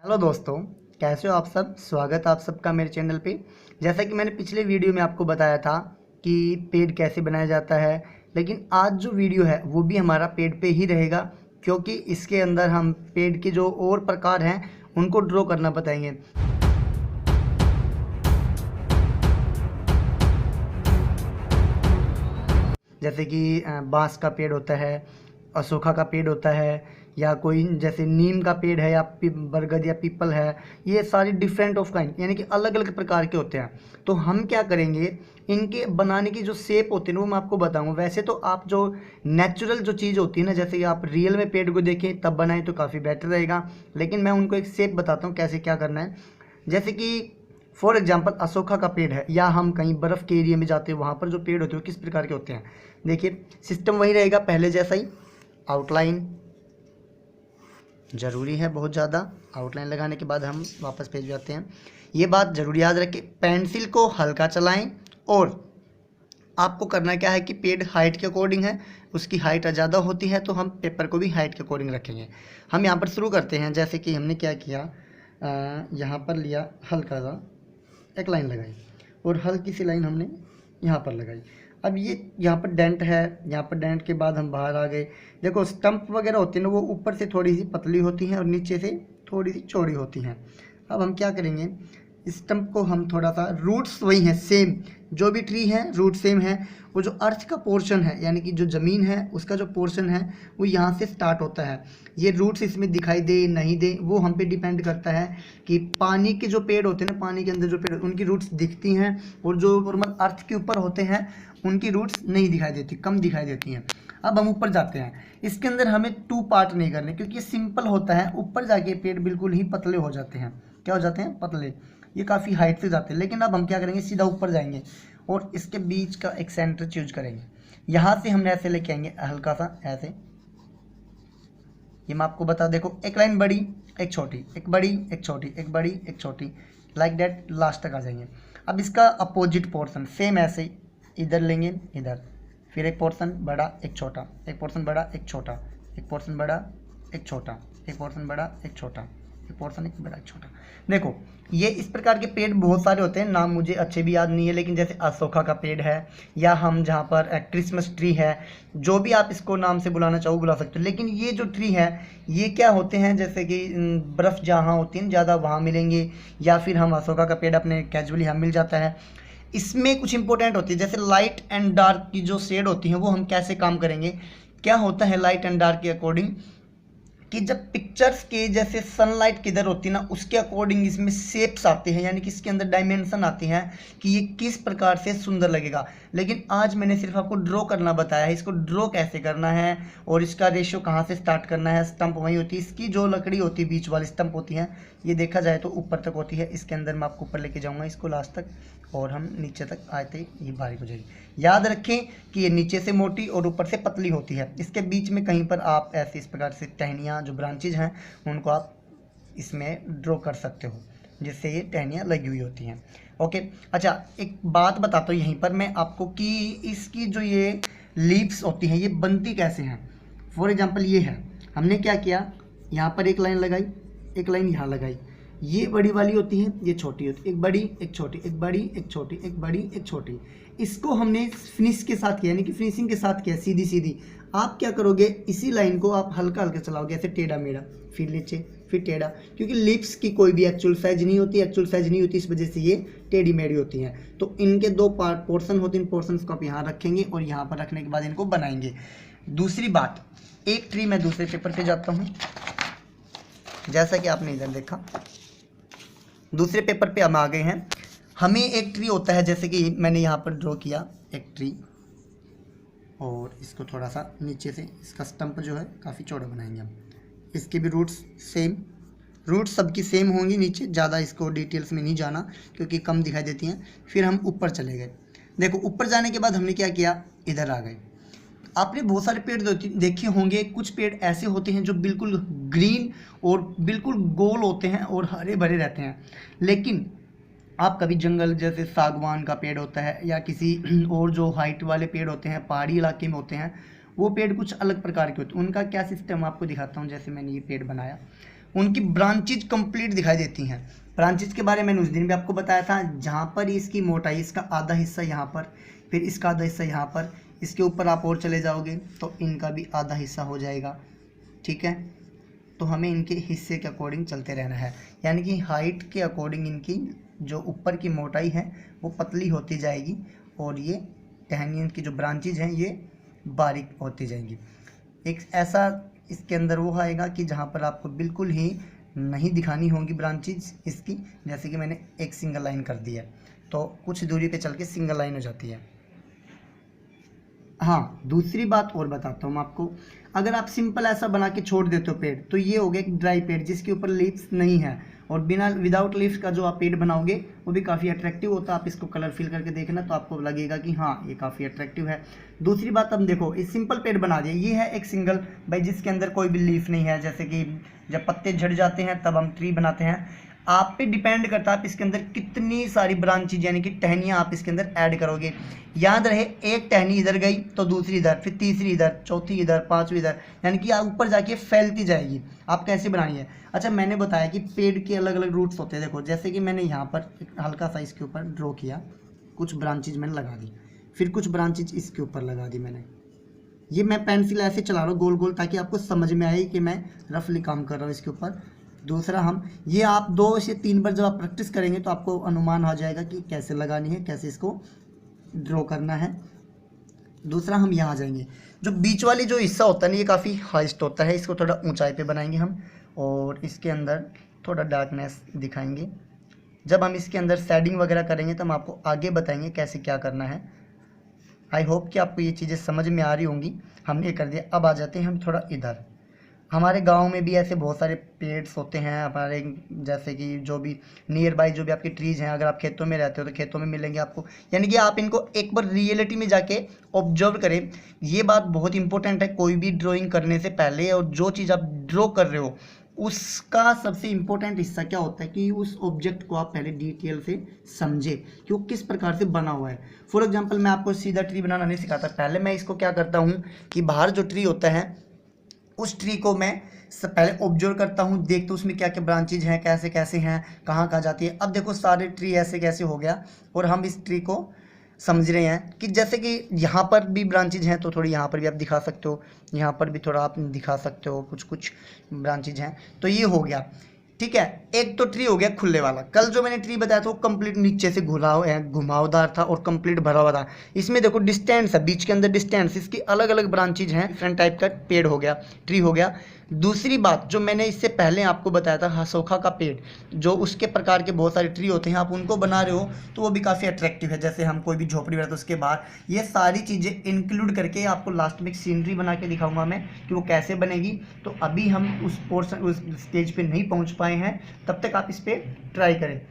Hello दोस्तों, कैसे हो आप सब। स्वागत है आप सबका मेरे चैनल पे। जैसा कि मैंने पिछले वीडियो में आपको बताया था कि पेड़ कैसे बनाया जाता है, लेकिन आज जो वीडियो है वो भी हमारा पेड़ पे ही रहेगा, क्योंकि इसके अंदर हम पेड़ के जो और प्रकार हैं उनको ड्रॉ करना बताएंगे। जैसे कि बांस का पेड़ होता है, अशोका का पेड़ होता है, या कोई जैसे नीम का पेड़ है, या बरगद या पीपल है। ये सारी डिफरेंट ऑफ काइंड यानी कि अलग अलग प्रकार के होते हैं। तो हम क्या करेंगे, इनके बनाने की जो शेप होती है ना वो मैं आपको बताऊंगा। वैसे तो आप जो नेचुरल जो चीज़ होती है ना, जैसे कि आप रियल में पेड़ को देखें तब बनाएं तो काफ़ी बेटर रहेगा, लेकिन मैं उनको एक शेप बताता हूँ कैसे क्या करना है। जैसे कि फॉर एग्जाम्पल अशोका का पेड़ है, या हम कहीं बर्फ़ के एरिया में जाते हैं वहाँ पर जो पेड़ होते हैं वो किस प्रकार के होते हैं। देखिए सिस्टम वही रहेगा पहले जैसा ही। आउटलाइन ज़रूरी है बहुत ज़्यादा। आउटलाइन लगाने के बाद हम वापस पेज जाते हैं। ये बात ज़रूर याद रखें, पेंसिल को हल्का चलाएं। और आपको करना क्या है कि पेड़ हाइट के अकॉर्डिंग है, उसकी हाइट ज़्यादा होती है तो हम पेपर को भी हाइट के अकॉर्डिंग रखेंगे। हम यहाँ पर शुरू करते हैं। जैसे कि हमने क्या किया, यहाँ पर लिया हल्का सा एक लाइन लगाई, और हल्की सी लाइन हमने यहाँ पर लगाई। अब ये यहाँ पर डेंट है, यहाँ पर डेंट के बाद हम बाहर आ गए। देखो स्टंप वगैरह होती है ना, वो ऊपर से थोड़ी सी पतली होती हैं और नीचे से थोड़ी सी चौड़ी होती हैं। अब हम क्या करेंगे, स्टंप को हम थोड़ा सा, रूट्स वही हैं सेम, जो भी ट्री है रूट सेम है। वो जो अर्थ का पोर्शन है यानी कि जो ज़मीन है उसका जो पोर्शन है वो यहाँ से स्टार्ट होता है। ये रूट्स इसमें दिखाई दे नहीं दे वो हम पे डिपेंड करता है कि पानी के जो पेड़ होते हैं ना, पानी के अंदर जो पेड़ उनकी रूट्स दिखती हैं, और जो नॉर्मल अर्थ के ऊपर होते हैं उनकी रूट्स नहीं दिखाई देती, कम दिखाई देती हैं। अब हम ऊपर जाते हैं। इसके अंदर हमें 2 पार्ट नहीं करने, क्योंकि ये सिंपल होता है। ऊपर जाके पेड़ बिल्कुल ही पतले हो जाते हैं। क्या हो जाते हैं? पतले। ये काफ़ी हाइट से जाते हैं। लेकिन अब हम क्या करेंगे, सीधा ऊपर जाएंगे और इसके बीच का एक सेंटर चूज करेंगे। यहाँ से हम ऐसे लेके आएंगे हल्का सा ऐसे। ये मैं आपको बता, देखो एक लाइन बड़ी एक छोटी, एक बड़ी एक छोटी, एक बड़ी एक छोटी, लाइक दैट लास्ट तक आ जाएंगे। अब इसका अपोजिट पोर्शन सेम ऐसे इधर लेंगे, इधर फिर एक पोर्शन बड़ा एक छोटा, एक पोर्शन बड़ा एक छोटा, एक पोर्शन बड़ा एक छोटा, एक पोर्शन बड़ा एक छोटा, एक पोर्शन एक बड़ा एक छोटा। देखो ये इस प्रकार के पेड़ बहुत सारे होते हैं, नाम मुझे अच्छे भी याद नहीं है, लेकिन जैसे अशोका का पेड़ है, या हम जहाँ पर क्रिसमस ट्री है, जो भी आप इसको नाम से बुलाना चाहो बुला सकते हो। लेकिन ये जो ट्री है ये क्या होते हैं, जैसे कि बर्फ़ जहाँ होती है ज़्यादा वहाँ मिलेंगे, या फिर हम अशोका का पेड़ अपने कैजुअली हम मिल जाता है। इसमें कुछ इंपॉर्टेंट होती है, जैसे लाइट एंड डार्क की जो शेड होती है वो हम कैसे काम करेंगे। क्या होता है लाइट एंड डार्क के अकॉर्डिंग, कि जब पिक्चर्स के जैसे सनलाइट किधर होती है ना उसके अकॉर्डिंग इसमें शेप्स आते हैं, यानी कि इसके अंदर डायमेंशन आते हैं कि ये किस प्रकार से सुंदर लगेगा। लेकिन आज मैंने सिर्फ आपको ड्रॉ करना बताया है, इसको ड्रॉ कैसे करना है और इसका रेशियो कहाँ से स्टार्ट करना है। स्टंप वही होती है, इसकी जो लकड़ी होती है बीच वाली स्टंप होती है, ये देखा जाए तो ऊपर तक होती है। इसके अंदर मैं आपको ऊपर लेके जाऊँगा इसको लास्ट तक, और हम नीचे तक आते ही ये बारीक हो जाएगी। याद रखें कि ये नीचे से मोटी और ऊपर से पतली होती है। इसके बीच में कहीं पर आप ऐसे इस प्रकार से टहनियाँ जो ब्रांचेज हैं उनको आप इसमें ड्रॉ कर सकते हो, जिससे ये टहनियाँ लगी हुई होती हैं। ओके, अच्छा एक बात बताता हूँ यहीं पर मैं आपको कि इसकी जो ये लीव्स होती हैं ये बनती कैसे हैं। फॉर एग्जांपल ये है, हमने क्या किया, यहाँ पर एक लाइन लगाई, एक लाइन यहाँ लगाई। ये बड़ी वाली होती है, ये छोटी होती है, एक बड़ी एक छोटी, एक बड़ी एक छोटी, एक बड़ी एक छोटी। इसको हमने फिनिश के साथ किया, यानी कि फिनिशिंग के साथ किया सीधी सीधी। आप क्या करोगे, इसी लाइन को आप हल्का हल्का चलाओगे ऐसे टेढ़ा मेढ़ा, फिर नीचे फिर टेढ़ा, क्योंकि लिप्स की कोई भी एक्चुअल साइज नहीं होती, इस वजह से ये टेढ़ी मेढ़ी होती हैं। तो इनके 2 पार्ट पोर्शन होते हैं, इन पोर्शंस को आप यहाँ रखेंगे और यहाँ पर रखने के बाद इनको बनाएंगे। दूसरी बात, एक ट्री मैं दूसरे पेपर पे जाता हूँ, जैसा कि आपने इधर देखा। दूसरे पेपर पे हम आ गए हैं। हमें एक ट्री होता है, जैसे कि मैंने यहाँ पर ड्रॉ किया एक ट्री, और इसको थोड़ा सा नीचे से इसका स्टंप जो है काफ़ी चौड़ा बनाएंगे हम। इसके भी रूट्स सेम, रूट्स सबकी सेम होंगी नीचे, ज़्यादा इसको डिटेल्स में नहीं जाना क्योंकि कम दिखाई देती हैं। फिर हम ऊपर चले गए। देखो ऊपर जाने के बाद हमने क्या किया, इधर आ गए। आपने बहुत सारे पेड़ देखे होंगे, कुछ पेड़ ऐसे होते हैं जो बिल्कुल ग्रीन और बिल्कुल गोल होते हैं और हरे भरे रहते हैं। लेकिन आप कभी जंगल जैसे सागवान का पेड़ होता है, या किसी और जो हाइट वाले पेड़ होते हैं पहाड़ी इलाके में होते हैं, वो पेड़ कुछ अलग प्रकार के होते हैं। उनका क्या सिस्टम आपको दिखाता हूँ। जैसे मैंने ये पेड़ बनाया, उनकी ब्रांचेज कंप्लीट दिखाई देती हैं। ब्रांचेज के बारे में मैंने उस दिन भी आपको बताया था, जहाँ पर इसकी मोटाई, इसका आधा हिस्सा यहाँ पर, फिर इसका आधा हिस्सा यहाँ पर, इसके ऊपर आप और चले जाओगे तो इनका भी आधा हिस्सा हो जाएगा। ठीक है, तो हमें इनके हिस्से के अकॉर्डिंग चलते रहना है, यानी कि हाइट के अकॉर्डिंग इनकी जो ऊपर की मोटाई है वो पतली होती जाएगी और ये टहनियों की जो ब्रांचेज हैं ये बारीक होती जाएंगी। एक ऐसा इसके अंदर वो आएगा कि जहाँ पर आपको बिल्कुल ही नहीं दिखानी होंगी ब्रांचेज इसकी, जैसे कि मैंने एक सिंगल लाइन कर दी है तो कुछ दूरी पे चल के सिंगल लाइन हो जाती है। हाँ, दूसरी बात और बताता हूँ आपको, अगर आप सिंपल ऐसा बना के छोड़ देते हो पेड़ तो ये हो गया एक ड्राई पेड़ जिसके ऊपर लीव्स नहीं है, और बिना विदाउट लीव्स का जो आप पेड़ बनाओगे वो भी काफ़ी अट्रैक्टिव होता है। आप इसको कलर फिल करके देखना तो आपको लगेगा कि हाँ ये काफ़ी अट्रैक्टिव है। दूसरी बात, अब देखो इस सिंपल पेड़ बना दिया, ये है एक सिंगल भाई जिसके अंदर कोई भी लीफ नहीं है, जैसे कि जब पत्ते झड़ जाते हैं तब हम ट्री बनाते हैं। आप पे डिपेंड करता है आप इसके अंदर कितनी सारी ब्रांचेज यानी कि टहनियाँ आप इसके अंदर ऐड करोगे। याद रहे, एक टहनी इधर गई तो दूसरी इधर, फिर तीसरी इधर, चौथी इधर, पांचवी इधर, यानी कि आप ऊपर जाके फैलती जाएगी। आप कैसे बनानी है? अच्छा, मैंने बताया कि पेड़ के अलग अलग रूट्स होते हैं। देखो जैसे कि मैंने यहाँ पर एक हल्का सा इसके ऊपर ड्रॉ किया, कुछ ब्रांचेज मैंने लगा दी, फिर कुछ ब्रांचेज इसके ऊपर लगा दी मैंने। ये मैं पेंसिल ऐसे चला रहा हूँ गोल गोल, ताकि आपको समझ में आए कि मैं रफली काम कर रहा हूँ इसके ऊपर। दूसरा, हम ये आप 2 से 3 बार जब आप प्रैक्टिस करेंगे तो आपको अनुमान आ जाएगा कि कैसे लगानी है, कैसे इसको ड्रॉ करना है। दूसरा, हम यहाँ जाएंगे, जो बीच वाली जो हिस्सा होता है ना ये काफ़ी हाइस्ट होता है, इसको थोड़ा ऊंचाई पे बनाएंगे हम और इसके अंदर थोड़ा डार्कनेस दिखाएंगे। जब हम इसके अंदर शेडिंग वगैरह करेंगे तो हम आपको आगे बताएंगे कैसे क्या करना है। आई होप कि आपको ये चीज़ें समझ में आ रही होंगी। हमने ये कर दिया। अब आ जाते हैं हम थोड़ा इधर। हमारे गांव में भी ऐसे बहुत सारे पेड्स होते हैं हमारे, जैसे कि जो भी नियर बाई जो भी आपके ट्रीज़ हैं, अगर आप खेतों में रहते हो तो खेतों में मिलेंगे आपको, यानी कि आप इनको एक बार रियलिटी में जाके ऑब्जर्व करें। ये बात बहुत इंपॉर्टेंट है कोई भी ड्राइंग करने से पहले, और जो चीज़ आप ड्रॉ कर रहे हो उसका सबसे इम्पोर्टेंट हिस्सा क्या होता है कि उस ऑब्जेक्ट को आप पहले डिटेल से समझे कि वो किस प्रकार से बना हुआ है। फॉर एग्जांपल, मैं आपको सीधा ट्री बनाना नहीं सिखाता, पहले मैं इसको क्या करता हूँ कि बाहर जो ट्री होता है उस ट्री को मैं पहले ऑब्जर्व करता हूँ, देखता हूँ उसमें क्या क्या ब्रांचेज हैं, कैसे कैसे हैं, कहाँ कहाँ जाती है। अब देखो सारे ट्री ऐसे कैसे हो गया, और हम इस ट्री को समझ रहे हैं कि जैसे कि यहाँ पर भी ब्रांचेज हैं तो थोड़ी यहाँ पर भी आप दिखा सकते हो, यहाँ पर भी थोड़ा आप दिखा सकते हो, कुछ कुछ ब्रांचेज हैं। तो ये हो गया, ठीक है। एक तो ट्री हो गया खुले वाला। कल जो मैंने ट्री बताया था वो कंप्लीट नीचे से घुमावदार था और कंप्लीट भरा हुआ था। इसमें देखो डिस्टेंस है, बीच के अंदर डिस्टेंस, इसकी अलग अलग ब्रांचेज हैं, डिफरेंट टाइप का पेड़ हो गया, ट्री हो गया। दूसरी बात जो मैंने इससे पहले आपको बताया था हसोखा का पेड़, जो उसके प्रकार के बहुत सारे ट्री होते हैं, आप उनको बना रहे हो तो वो भी काफ़ी अट्रैक्टिव है। जैसे हम कोई भी झोपड़ी बनाते हैं उसके बाहर ये सारी चीज़ें इंक्लूड करके आपको लास्ट में एक सीनरी बना के दिखाऊंगा मैं कि वो कैसे बनेगी। तो अभी हम उस स्टेज पे नहीं पहुंच पाए हैं, तब तक आप इस पर ट्राई करें।